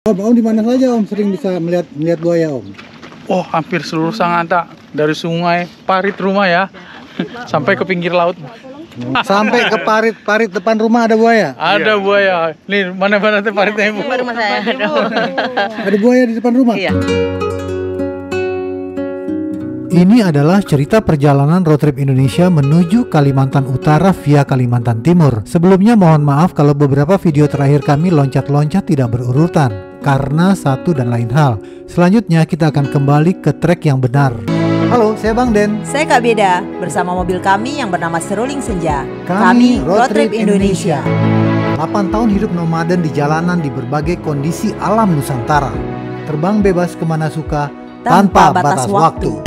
Om di mana saja Om sering bisa melihat buaya Om? Oh, hampir seluruh Sangatta, dari sungai, parit rumah ya, sampai ke pinggir laut. Sampai ke parit depan rumah ada buaya? Ada buaya. Nih, mana-mana tuh paritnya Ibu? Depan rumah saya. Ada buaya di depan rumah? Iya. Ini adalah cerita perjalanan road trip Indonesia menuju Kalimantan Utara via Kalimantan Timur. Sebelumnya mohon maaf kalau beberapa video terakhir kami loncat-loncat tidak berurutan karena satu dan lain hal. Selanjutnya kita akan kembali ke trek yang benar. Halo, saya Bang Den. Saya Kak Beda, bersama mobil kami yang bernama Seruling Senja. Kami Road Trip Indonesia. 8 tahun hidup nomaden di jalanan di berbagai kondisi alam Nusantara. Terbang bebas kemana suka tanpa batas waktu.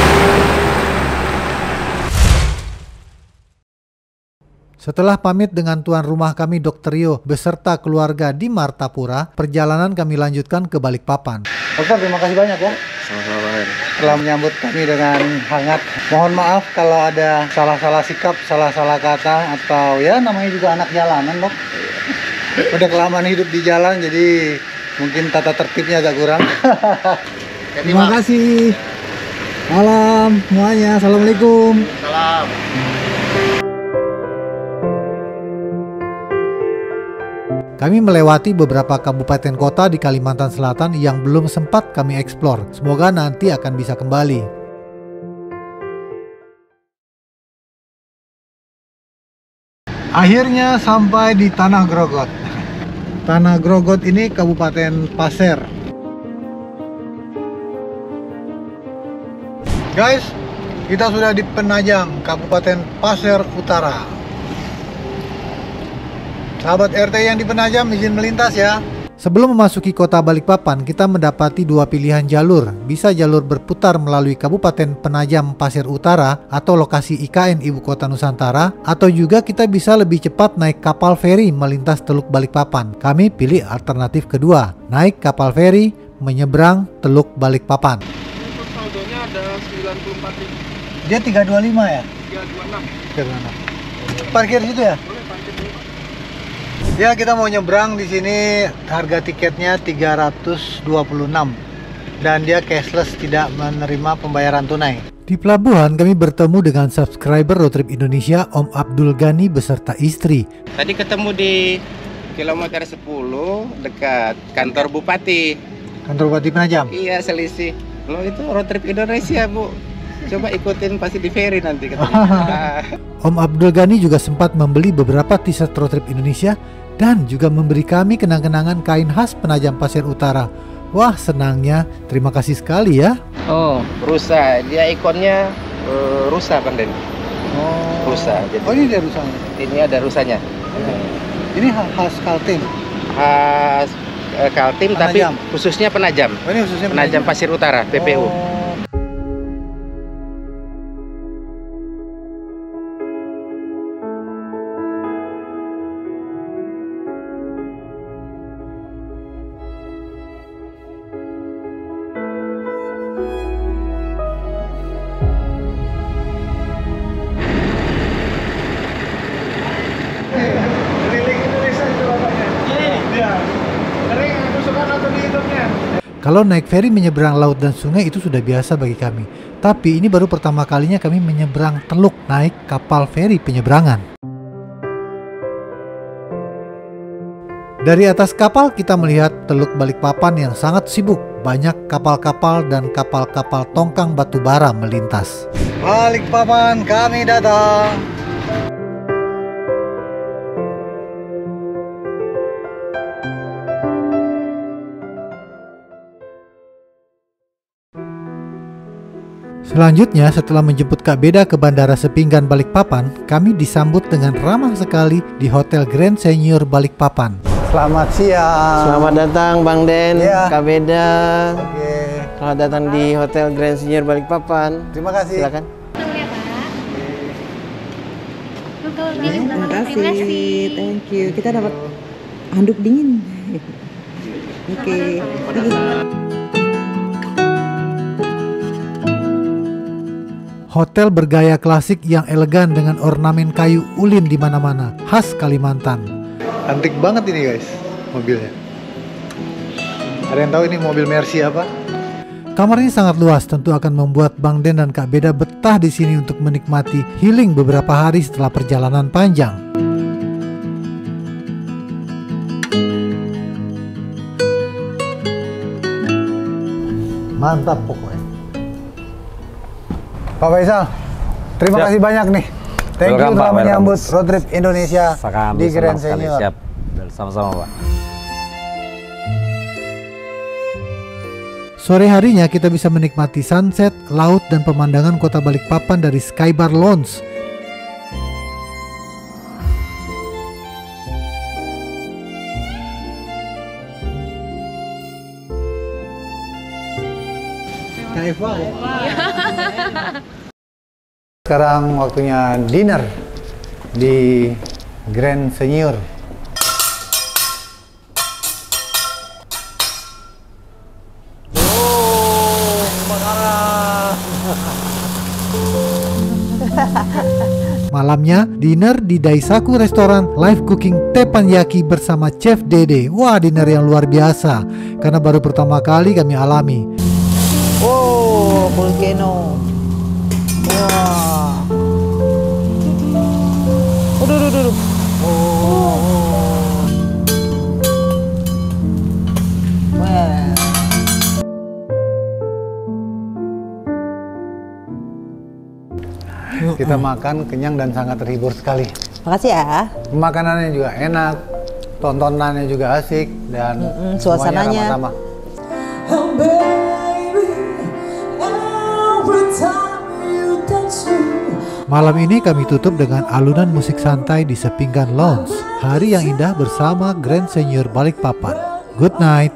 Setelah pamit dengan tuan rumah kami Dr. Rio beserta keluarga di Martapura, perjalanan kami lanjutkan ke Balikpapan. Dokter, terima kasih banyak ya. Sama-sama. Telah menyambut kami dengan hangat. Mohon maaf kalau ada salah-salah sikap, salah-salah kata, atau ya namanya juga anak jalanan Dok. Udah kelamaan hidup di jalan jadi mungkin tata tertibnya agak kurang. Terima kasih. Malam semuanya. Assalamualaikum. Salam. Kami melewati beberapa kabupaten kota di Kalimantan Selatan yang belum sempat kami eksplor. Semoga nanti akan bisa kembali. Akhirnya sampai di Tanah Grogot. Tanah Grogot ini Kabupaten Pasir. Guys, kita sudah di Penajam, Kabupaten Pasir Utara. Sahabat RT yang di Penajam, izin melintas ya. Sebelum memasuki kota Balikpapan, kita mendapati dua pilihan jalur. Bisa jalur berputar melalui Kabupaten Penajam Pasir Utara atau lokasi IKN Ibu Kota Nusantara, atau juga kita bisa lebih cepat naik kapal feri melintas Teluk Balikpapan. Kami pilih alternatif kedua, naik kapal feri menyeberang Teluk Balikpapan. Untuk saldonya ada 94.000. Dia 325 ya? 326. 326. Parkir situ ya? Ya, kita mau nyebrang di sini, harga tiketnya 326 dan dia cashless, tidak menerima pembayaran tunai. Di pelabuhan kami bertemu dengan subscriber Road Trip Indonesia Om Abdul Ghani beserta istri. Tadi ketemu di kilometer 10 dekat kantor Bupati. Kantor Bupati Penajam? Iya, selisih. Lo itu Road Trip Indonesia, Bu. Coba ikutin, pasti di ferry nanti ketemu. Om Abdul Ghani juga sempat membeli beberapa t-shirt Road Trip Indonesia dan juga memberi kami kenang-kenangan kain khas Penajam Pasir Utara. Wah, senangnya. Terima kasih sekali ya. Oh, rusa. Dia ikonnya rusa, Bang Den. Oh, Rusa. Jadi, oh ini dia rusanya? ini ada rusanya. Ini khas Kaltim? Khas Kaltim, tapi Penajam. khususnya Penajam. Oh, ini khususnya Penajam Pasir Utara, PPU. Oh. Kalau naik feri menyeberang laut dan sungai itu sudah biasa bagi kami. Tapi ini baru pertama kalinya kami menyeberang teluk naik kapal feri penyeberangan. Dari atas kapal kita melihat Teluk Balikpapan yang sangat sibuk. Banyak kapal-kapal dan kapal-kapal tongkang batu bara melintas. Balikpapan, kami datang. Selanjutnya, setelah menjemput Kak Beda ke Bandara Sepinggan Balikpapan, kami disambut dengan ramah sekali di Hotel Grand Senior Balikpapan. Selamat siang. Selamat datang Bang Den, Ya. Kak Beda. Oke, Selamat datang di Hotel Grand Senior Balikpapan. terima kasih. Silakan. Terima kasih, thank you. Kita dapat handuk dingin. Oke. Hotel bergaya klasik yang elegan dengan ornamen kayu ulin di mana-mana, khas Kalimantan. Antik banget ini guys, mobilnya. Ada yang tahu ini mobil Mercy apa? Kamar ini sangat luas, tentu akan membuat Bang Den dan Kak Beda betah di sini untuk menikmati healing beberapa hari setelah perjalanan panjang. Mantap pokoknya. Pak Faisal, terima kasih banyak nih. Thank you telah menyambut road trip Indonesia di Grand Senior. Siap, sama-sama Pak. Sore harinya kita bisa menikmati sunset, laut, dan pemandangan kota Balikpapan dari Skybar Lounge. Kak Eva. Sekarang waktunya dinner di Grand Senior. Malamnya, dinner di Daisaku Restoran Live Cooking Teppanyaki bersama Chef Dede. Wah, dinner yang luar biasa, karena baru pertama kali kami alami. Oh, volcano. Wah. Aduh. Wah. Kita makan kenyang dan sangat terhibur sekali. Makasih ya. Makanannya juga enak, tontonannya juga asik, dan suasananya semuanya ramah-ramah. Malam ini kami tutup dengan alunan musik santai di Sepinggan Lounge. Hari yang indah bersama Grand Senior Balikpapan. Good night.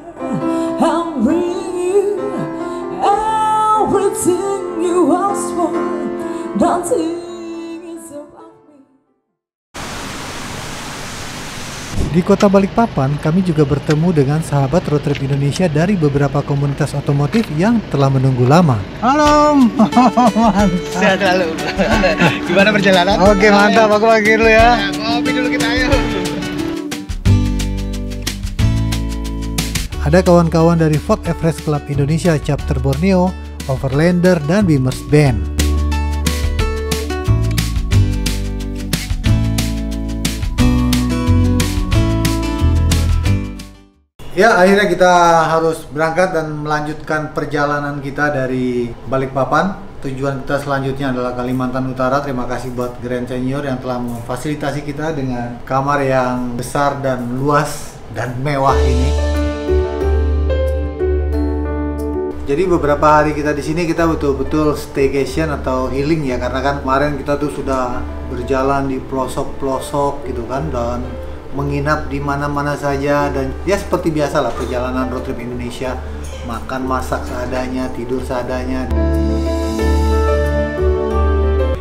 Di kota Balikpapan, kami juga bertemu dengan sahabat road trip Indonesia dari beberapa komunitas otomotif yang telah menunggu lama. Halo, Sehat selalu. Gimana perjalanan? Oke, mantap. Aku lagi dulu ya. Ngopi dulu kita, ayo. Ada kawan-kawan dari Ford Everest Club Indonesia Chapter Borneo, Overlander, dan Beamers Band. Ya, akhirnya kita harus berangkat dan melanjutkan perjalanan kita dari Balikpapan. Tujuan kita selanjutnya adalah Kalimantan Utara. Terima kasih buat Grand Senior yang telah memfasilitasi kita dengan kamar yang besar dan luas dan mewah ini. Jadi beberapa hari kita di sini kita betul-betul staycation atau healing ya, karena kan kemarin kita tuh sudah berjalan di pelosok-pelosok gitu kan, dan menginap di mana-mana saja, dan ya seperti biasa lah perjalanan road trip Indonesia, makan masak seadanya, tidur seadanya.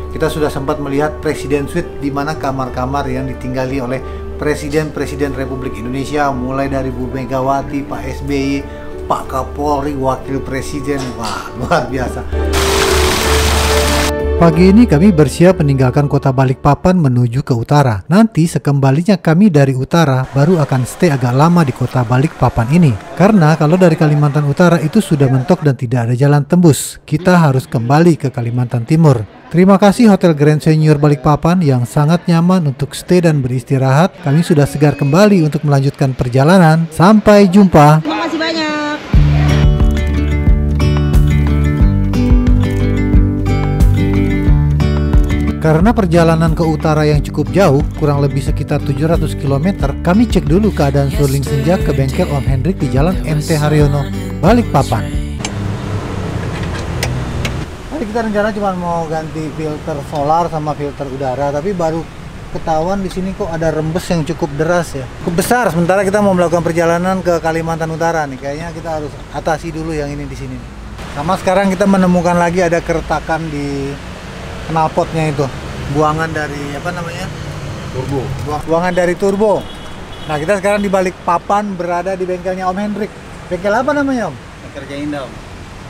Kita sudah sempat melihat Presiden Suite, di mana kamar-kamar yang ditinggali oleh Presiden-Presiden Republik Indonesia, mulai dari Bu Megawati, Pak SBY, Pak Kapolri, Wakil Presiden. Wah, luar biasa. Pagi ini kami bersiap meninggalkan kota Balikpapan menuju ke utara. Nanti sekembalinya kami dari utara baru akan stay agak lama di kota Balikpapan ini. Karena kalau dari Kalimantan Utara itu sudah mentok dan tidak ada jalan tembus. Kita harus kembali ke Kalimantan Timur. Terima kasih Hotel Grand Senior Balikpapan yang sangat nyaman untuk stay dan beristirahat. Kami sudah segar kembali untuk melanjutkan perjalanan. Sampai jumpa. Terima kasih banyak. Karena perjalanan ke utara yang cukup jauh, kurang lebih sekitar 700 km, kami cek dulu keadaan Suruling Senja ke bengkel Om Hendrik di Jalan MT Haryono, Balikpapan. Tadi kita rencana cuma mau ganti filter solar sama filter udara, tapi baru ketahuan di sini kok ada rembes yang cukup deras ya, cukup besar. Sementara kita mau melakukan perjalanan ke Kalimantan Utara nih, kayaknya kita harus atasi dulu yang ini di sini. Sama sekarang kita menemukan lagi ada keretakan di knalpotnya itu, buangan dari apa namanya? Turbo. Buangan dari turbo. Nah, kita sekarang di Balikpapan, berada di bengkelnya Om Hendrik. Bengkel apa namanya, Om? Mekar Jaya Indah, Om.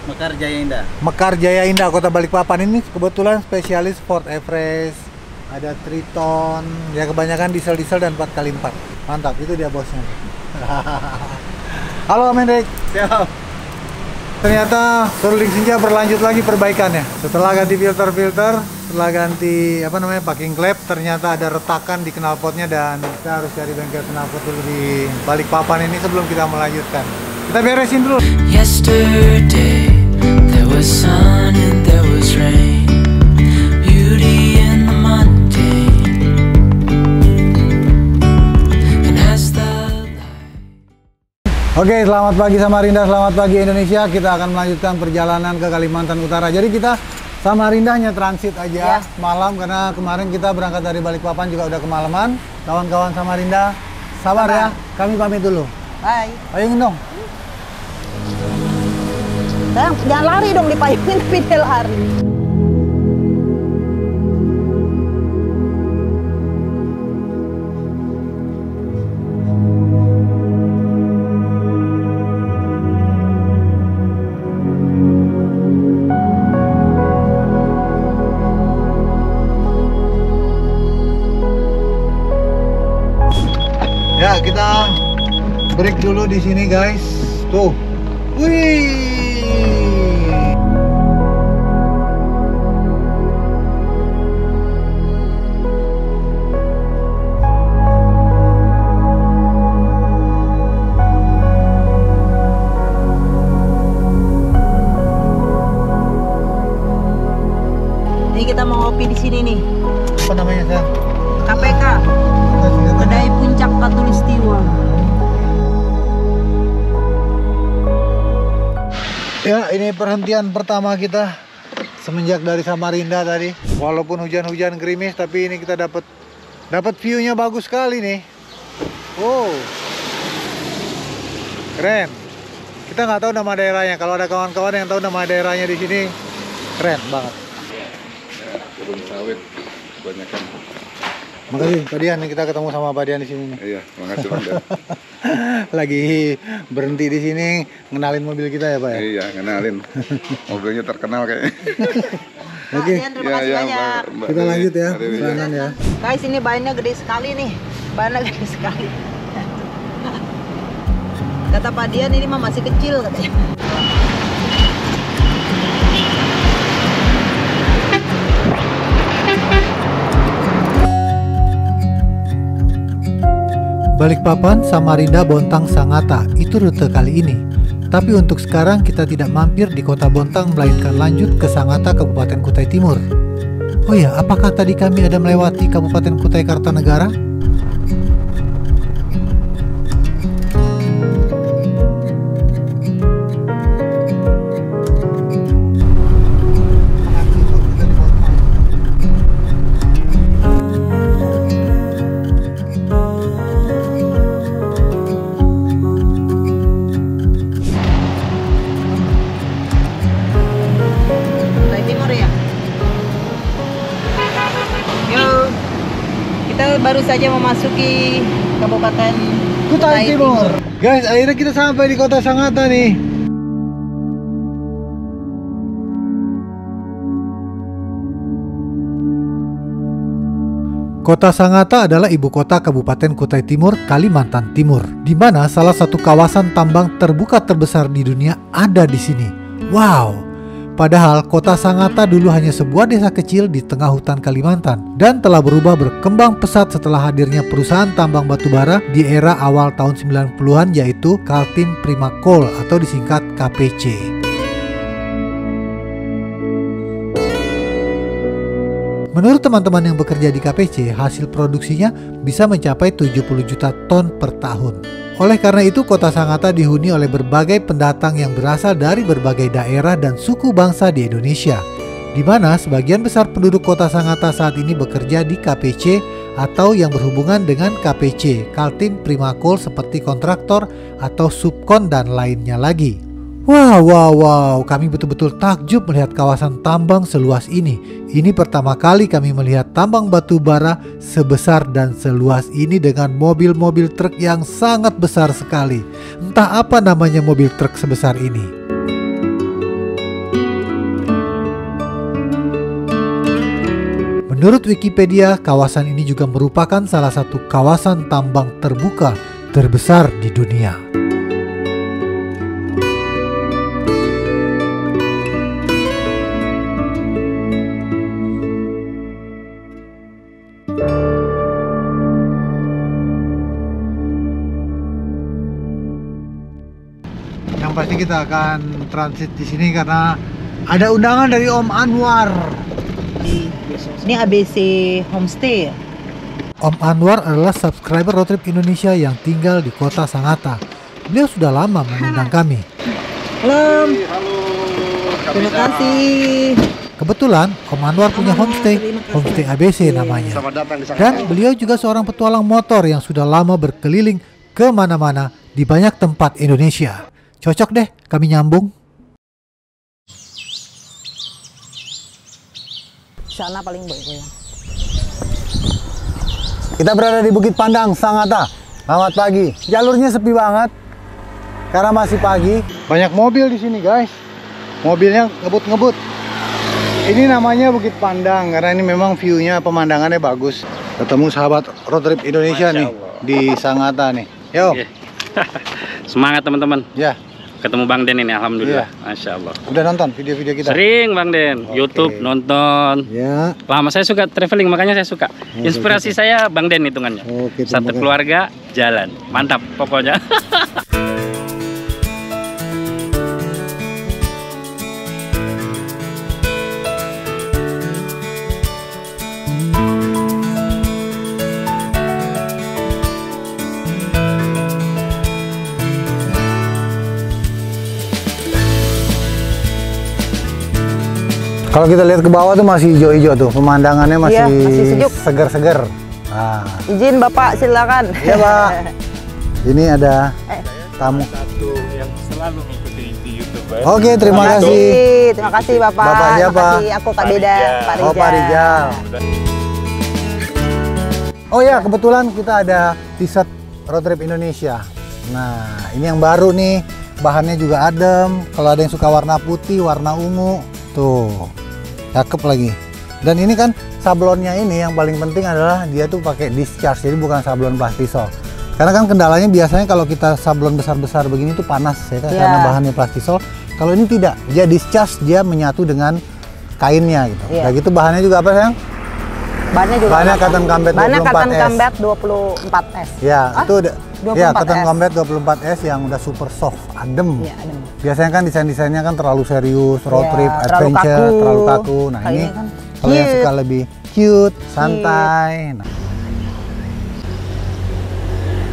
Mekar Jaya Indah. Mekar Jaya Indah, Kota Balikpapan. Ini kebetulan spesialis Ford Everest, ada Triton, ya kebanyakan diesel-diesel dan 4x4. Mantap, itu dia bosnya. Halo Mendek. Siap. Ternyata Seruling Senja berlanjut lagi perbaikannya. Setelah ganti filter-filter, setelah ganti packing clap, ternyata ada retakan di knalpotnya dan kita harus cari bengkel knalpot dulu di Balikpapan ini sebelum kita melanjutkan. Kita beresin dulu. Yesterday there was sun and there was rain, beauty in the mundane, and as the Oke, selamat pagi Samarinda, selamat pagi Indonesia. Kita akan melanjutkan perjalanan ke Kalimantan Utara. Jadi kita Samarindanya transit aja malam karena kemarin kita berangkat dari Balikpapan juga udah kemalaman. Kawan-kawan Samarinda, sabar ya. Kami pamit dulu. Bye. Payungin dong. Sayang, jangan lari dong dipayungin tapi dia lari. Ya, kita break dulu di sini, guys. Tuh. Wih. Ini kita mau ngopi di sini nih. Apa namanya, sayang? KPK. Kedai Puncak Katulistiwa. Ya, ini perhentian pertama kita semenjak dari Samarinda tadi. Walaupun hujan-hujan gerimis, tapi ini kita dapat view-nya bagus sekali nih. Wow, keren. Kita nggak tahu nama daerahnya. Kalau ada kawan-kawan yang tahu nama daerahnya di sini, keren banget. Kebun sawit kebanyakan. Makasih Pak Dian, kita ketemu sama Pak Dian di sini nih. Iya, makasih Bang. Lagi berhenti di sini ngenalin mobil kita ya Pak ya? Iya, kenalin. Mobilnya terkenal kayaknya. Oke. Terima kasih banyak. Kita lanjut ya, perjalanan ya. Guys, ini bannya gede sekali nih. Bannya gede sekali. Kata Pak Dian ini mah masih kecil katanya. Balikpapan, Samarinda, Bontang, Sangatta, itu rute kali ini. Tapi untuk sekarang kita tidak mampir di kota Bontang, melainkan lanjut ke Sangatta, Kabupaten Kutai Timur. Oh ya, apakah tadi kami ada melewati Kabupaten Kutai Kartanegara? Baru saja memasuki Kabupaten Kutai Timur. Guys, akhirnya kita sampai di kota Sangatta nih. Kota Sangatta adalah ibu kota Kabupaten Kutai Timur, Kalimantan Timur, di mana salah satu kawasan tambang terbuka terbesar di dunia ada di sini. Wow! Padahal kota Sangatta dulu hanya sebuah desa kecil di tengah hutan Kalimantan dan telah berubah berkembang pesat setelah hadirnya perusahaan tambang batubara di era awal tahun 90-an yaitu Kaltim Prima Coal atau disingkat KPC. Menurut teman-teman yang bekerja di KPC, hasil produksinya bisa mencapai 70 juta ton per tahun. Oleh karena itu, kota Sangatta dihuni oleh berbagai pendatang yang berasal dari berbagai daerah dan suku bangsa di Indonesia, di mana sebagian besar penduduk kota Sangatta saat ini bekerja di KPC atau yang berhubungan dengan KPC, Kaltim Prima Coal seperti kontraktor atau subkon dan lainnya lagi. Wow, kami betul-betul takjub melihat kawasan tambang seluas ini. Ini pertama kali kami melihat tambang batu bara sebesar dan seluas ini dengan mobil-mobil truk yang sangat besar sekali. Entah apa namanya mobil truk sebesar ini. Menurut Wikipedia, kawasan ini juga merupakan salah satu kawasan tambang terbuka terbesar di dunia. Yang pasti kita akan transit di sini karena ada undangan dari Om Anwar. Ini ABC Homestay ya? Om Anwar adalah subscriber Road Trip Indonesia yang tinggal di kota Sangatta. Beliau sudah lama mengundang kami. Halo. Terima kasih. Kebetulan Om Anwar punya homestay ABC namanya. Dan beliau juga seorang petualang motor yang sudah lama berkeliling ke mana-mana di banyak tempat Indonesia. Cocok deh kami nyambung. Sana paling baik ya. Kita berada di Bukit Pandang, Sangatta. Selamat pagi. Jalurnya sepi banget karena masih pagi. Banyak mobil di sini, guys. Mobilnya ngebut-ngebut. Ini namanya Bukit Pandang karena ini memang view-nya, pemandangannya bagus. Ketemu sahabat Road Trip Indonesia nih di Sangatta nih. Yo. Semangat teman-teman. Ya. Ketemu Bang Den ini, alhamdulillah. Masya Allah. Udah nonton video-video kita? Sering Bang Den, YouTube nonton. Ya. Lama saya suka traveling, makanya saya suka. Inspirasi saya Bang Den hitungannya. Satu keluarga jalan, mantap pokoknya. Kalau kita lihat ke bawah tuh masih hijau-hijau tuh, pemandangannya masih, masih sejuk, segar-segar. Nah. Izin Bapak, silakan. Iya Pak. Ini ada tamu. Satu yang selalu mengikuti di YouTube. Oke, terima kasih. Terima kasih Bapak. Bapak siapa? Terima kasih, aku Kak Beda. Pak Rijal. Oh, Pak Rijal. Oh ya, kebetulan kita ada t-shirt Road Trip Indonesia. Nah, ini yang baru nih. Bahannya juga adem. Kalau ada yang suka warna putih, warna ungu, tuh. Cakep lagi. Dan ini kan sablonnya ini yang paling penting adalah dia tuh pakai discharge, jadi bukan sablon plastisol. Karena kan kendalanya biasanya kalau kita sablon besar-besar begini tuh panas ya kan, karena bahannya plastisol. Kalau ini tidak, dia discharge, dia menyatu dengan kainnya gitu. Kayak gitu. Bahannya juga apa sayang? Bahannya cotton combat 24S. Bahannya cotton combat 24S. Ya, itu ya cotton 24S. combat 24S yang udah super soft, adem. Ya, adem. Biasanya kan desain-desainnya kan terlalu serius, road trip, terlalu adventure, kaku. terlalu kaku. Nah, ini kan kalau yang suka lebih cute, santai. Nah.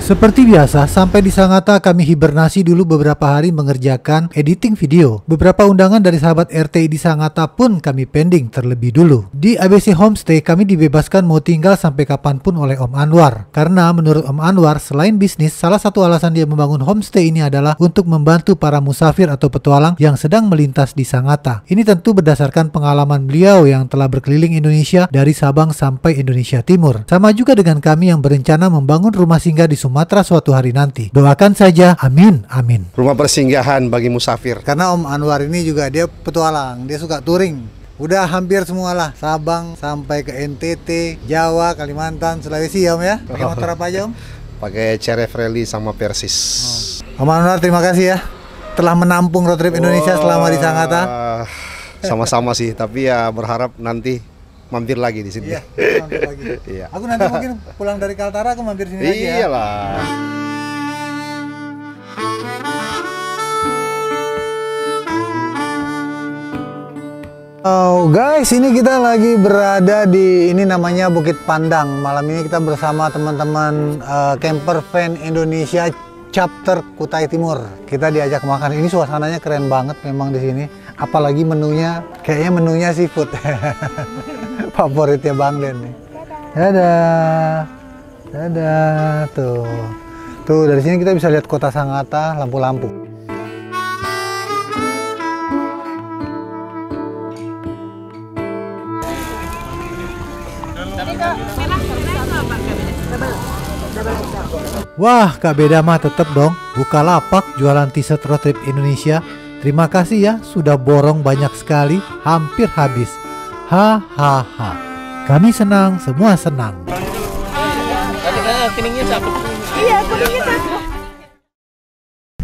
Seperti biasa, sampai di Sangatta kami hibernasi dulu beberapa hari mengerjakan editing video. Beberapa undangan dari sahabat RTI di Sangatta pun kami pending terlebih dulu. Di ABC Homestay kami dibebaskan mau tinggal sampai kapanpun oleh Om Anwar. Karena menurut Om Anwar, selain bisnis, salah satu alasan dia membangun homestay ini adalah untuk membantu para musafir atau petualang yang sedang melintas di Sangatta. Ini tentu berdasarkan pengalaman beliau yang telah berkeliling Indonesia dari Sabang sampai Indonesia Timur. Sama juga dengan kami yang berencana membangun rumah singgah di Sumatera suatu hari nanti. Doakan saja, amin, amin. Rumah persinggahan bagi musafir. Karena Om Anwar ini juga dia petualang, dia suka touring. Udah hampir semualah, Sabang sampai ke NTT, Jawa, Kalimantan, Sulawesi ya Om ya. Pakai motor apa aja Om? Pakai CRF Rally sama Persis. Om Anwar terima kasih ya telah menampung Road Trip Indonesia selama di Sangatta. Sama-sama sih, tapi ya berharap nanti mampir lagi di sini. Iya, mampir lagi. Iya. Aku nanti mungkin pulang dari Kaltara aku mampir sini lagi ya. Iyalah. Oh guys, ini kita lagi berada di ini namanya Bukit Pandang. Malam ini kita bersama teman-teman camper van Indonesia chapter Kutai Timur. Kita diajak makan. Ini suasananya keren banget memang di sini. Apalagi menunya, kayaknya menunya seafood. Favoritnya Bang Den nih. Dadah. Dadah. Tuh. Tuh dari sini kita bisa lihat kota Sangatta, lampu-lampu. Wah, Kak Beda mah tetep dong buka lapak jualan t-shirt Road Trip Indonesia. Terima kasih ya sudah borong banyak sekali, hampir habis. Hahaha. Kami senang, semua senang.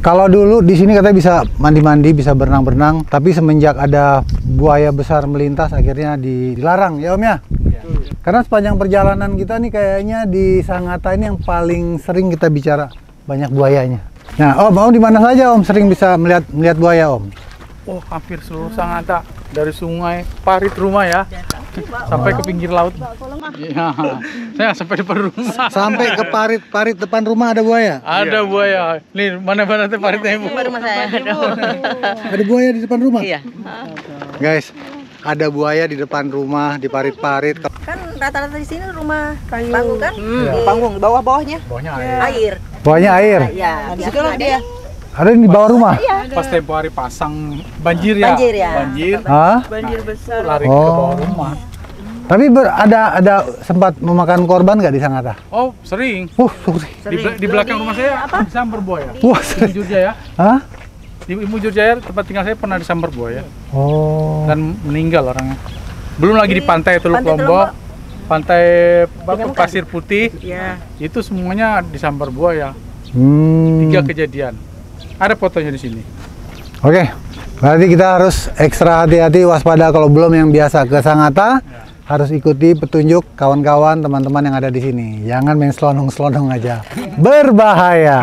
Kalau dulu di sini katanya bisa mandi-mandi, bisa berenang-berenang, tapi semenjak ada buaya besar melintas akhirnya dilarang ya Om ya. Karena sepanjang perjalanan kita nih kayaknya di Sangatta ini yang paling sering kita bicara banyak buayanya. Nah, Om di mana saja Om sering bisa melihat buaya Om? Oh, hampir seluruh Sangatta, dari sungai, parit rumah ya, sampai ke pinggir laut. Iya, saya sampai depan rumah. Sampai ke parit depan rumah ada buaya? Ada buaya. Nih, mana-mana tuh paritnya, Bu. Depan rumah saya. Ada buaya di depan rumah? Iya. Guys, ada buaya di depan rumah, di parit-parit. Kan rata-rata di sini rumah panggung kan? Iya. Panggung, bawah-bawahnya Bawahnya air. Buayanya air? Iya, di situ lah dia. Ada di bawah rumah? Pas tempo hari pasang banjir ya. Banjir ya. Banjir. Hah? Banjir besar. Lari ke bawah rumah. Tapi ada sempat memakan korban nggak di Sangatta? Oh, sering. Sorry. Di belakang rumah saya disambar buaya. Wah, Di Mujur Jaya. Hah? Di Mujur Jaya tempat tinggal saya pernah disambar buaya. Oh. Dan meninggal orangnya. Belum lagi di pantai Teluk Lombok, pantai Pasir Putih. Iya. Itu semuanya disambar buaya. 3 kejadian. Ada fotonya di sini. Oke. Berarti kita harus ekstra hati-hati, waspada kalau belum yang biasa ke Sangatta. Harus ikuti petunjuk kawan-kawan, teman-teman yang ada di sini. Jangan main selonong-selonong aja. Berbahaya.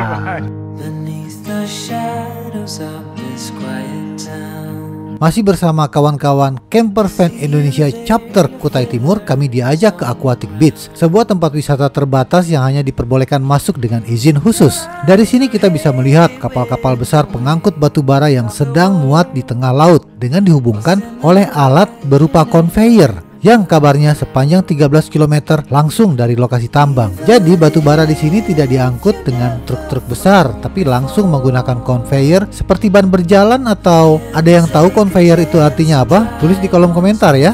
Beneath the shadows of this quiet town. Masih bersama kawan-kawan Camper Van Indonesia Chapter Kutai Timur, kami diajak ke Aquatic Beach, sebuah tempat wisata terbatas yang hanya diperbolehkan masuk dengan izin khusus. Dari sini kita bisa melihat kapal-kapal besar pengangkut batu bara yang sedang muat di tengah laut dengan dihubungkan oleh alat berupa conveyor yang kabarnya sepanjang 13 km langsung dari lokasi tambang. Jadi batu bara di sini tidak diangkut dengan truk-truk besar, tapi langsung menggunakan conveyor seperti ban berjalan. Atau ada yang tahu conveyor itu artinya apa? Tulis di kolom komentar ya.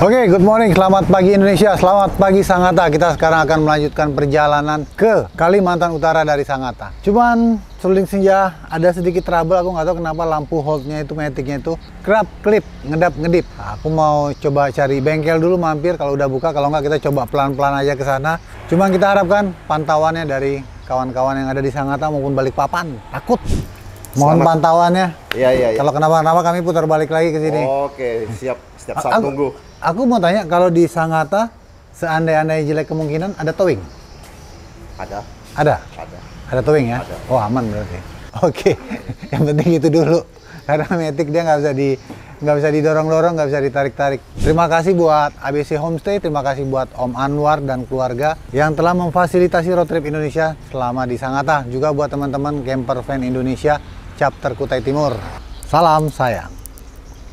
Oke, good morning, selamat pagi Indonesia, selamat pagi Sangatta. Kita sekarang akan melanjutkan perjalanan ke Kalimantan Utara dari Sangatta. Cuman seruling senja ada sedikit trouble, aku nggak tahu kenapa lampu holdnya itu, metiknya itu kerap klip, ngedap-ngedip. Nah, aku mau coba cari bengkel dulu, mampir kalau udah buka, kalau nggak kita coba pelan-pelan aja ke sana. Cuman kita harapkan pantauannya dari kawan-kawan yang ada di Sangatta maupun Balikpapan. Takut. Mohon pantauannya. Iya. Kalau kenapa-kenapa kami putar balik lagi ke sini. Oke, siap. Setiap saat tunggu. Aku mau tanya, kalau di Sangatta seandai-andai jelek kemungkinan ada towing? Ada. Ada towing ya? Ada. Oh, aman berarti. Oke. Yang penting itu dulu. Karena metik dia nggak bisa didorong-dorong, nggak bisa ditarik-tarik. Terima kasih buat ABC Homestay, terima kasih buat Om Anwar dan keluarga yang telah memfasilitasi road trip Indonesia selama di Sangatta. Juga buat teman-teman Camper Van Indonesia Chapter Kutai Timur. Salam sayang.